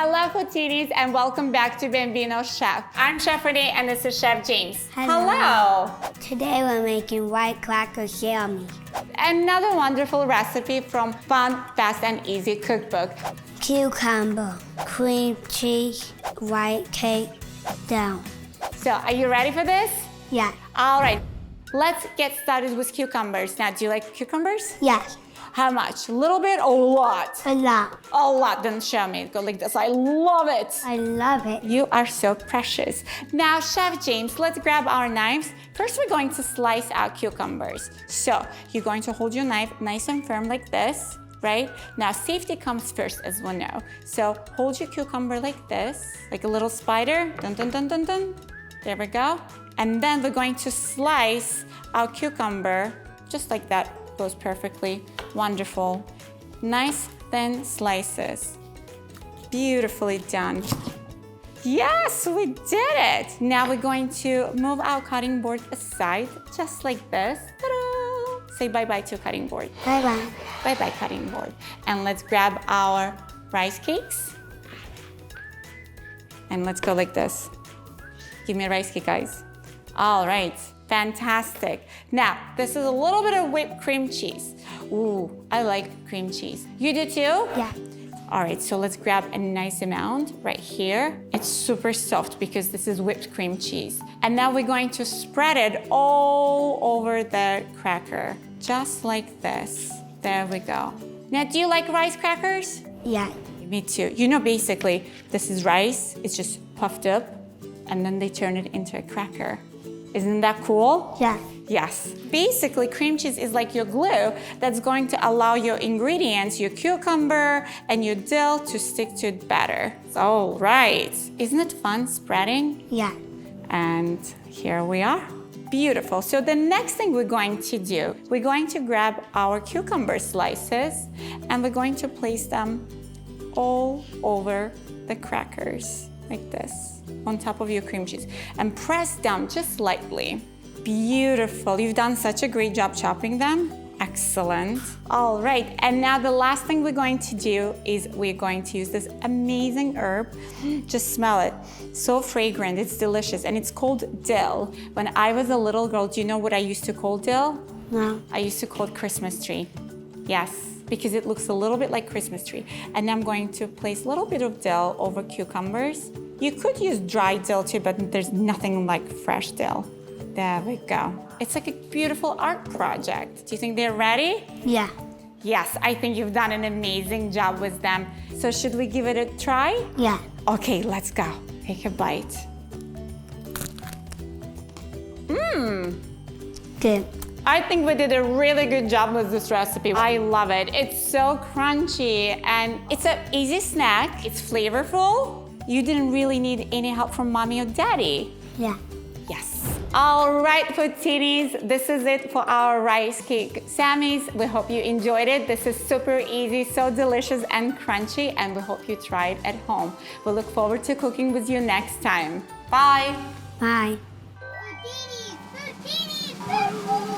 Hello, FoodTeenies, and welcome back to Bambino Chef. I'm Chef Renee, and this is Chef James. Hello. Today we're making white cracker Sammies. Another wonderful recipe from Fun, Fast, and Easy cookbook. Cucumber, cream cheese, white cake, down. So, are you ready for this? Yeah. All right, let's get started with cucumbers. Now, do you like cucumbers? Yes. How much? A little bit or a lot? A lot. A lot. Then show me. Go like this. I love it. I love it. You are so precious. Now, Chef James, let's grab our knives. First, we're going to slice our cucumbers. So, you're going to hold your knife nice and firm like this, right? Now, safety comes first, as we know. So, hold your cucumber like this, like a little spider. Dun, dun, dun, dun, dun. There we go. And then we're going to slice our cucumber just like that. Goes perfectly. Wonderful. Nice thin slices. Beautifully done. Yes, we did it. Now we're going to move our cutting board aside, just like this. Ta-da! Say bye-bye to cutting board. Bye-bye. Bye-bye cutting board. And let's grab our rice cakes. And let's go like this. Give me a rice cake, guys. All right. Fantastic. Now, this is a little bit of whipped cream cheese. Ooh, I like cream cheese. You do too? Yeah. All right, so let's grab a nice amount right here. It's super soft because this is whipped cream cheese. And now we're going to spread it all over the cracker, just like this. There we go. Now, do you like rice crackers? Yeah. Me too. You know, basically, this is rice. It's just puffed up, and then they turn it into a cracker. Isn't that cool? Yeah. Yes. Basically, cream cheese is like your glue that's going to allow your ingredients, your cucumber and your dill, to stick to it better. All right. Isn't it fun spreading? Yeah. And here we are. Beautiful. So the next thing we're going to do, we're going to grab our cucumber slices and we're going to place them all over the crackers like this, on top of your cream cheese, and press down just lightly. Beautiful. You've done such a great job chopping them. Excellent. All right, and now the last thing we're going to do is we're going to use this amazing herb. Just smell it. So fragrant, it's delicious, and it's called dill. When I was a little girl, do you know what I used to call dill? No. I used to call it Christmas tree. Yes, because it looks a little bit like Christmas tree. And I'm going to place a little bit of dill over cucumbers. You could use dry dill too, but there's nothing like fresh dill. There we go. It's like a beautiful art project. Do you think they're ready? Yeah. Yes, I think you've done an amazing job with them. So should we give it a try? Yeah. Okay, let's go. Take a bite. Mmm. Good. I think we did a really good job with this recipe. I love it. It's so crunchy and it's an easy snack. It's flavorful. You didn't really need any help from mommy or daddy. Yeah. Yes. All right, FoodTeenies, this is it for our rice cake Sammies. We hope you enjoyed it. This is super easy, so delicious and crunchy, and we hope you try it at home. We look forward to cooking with you next time. Bye. Bye. FoodTeenies! FoodTeenies!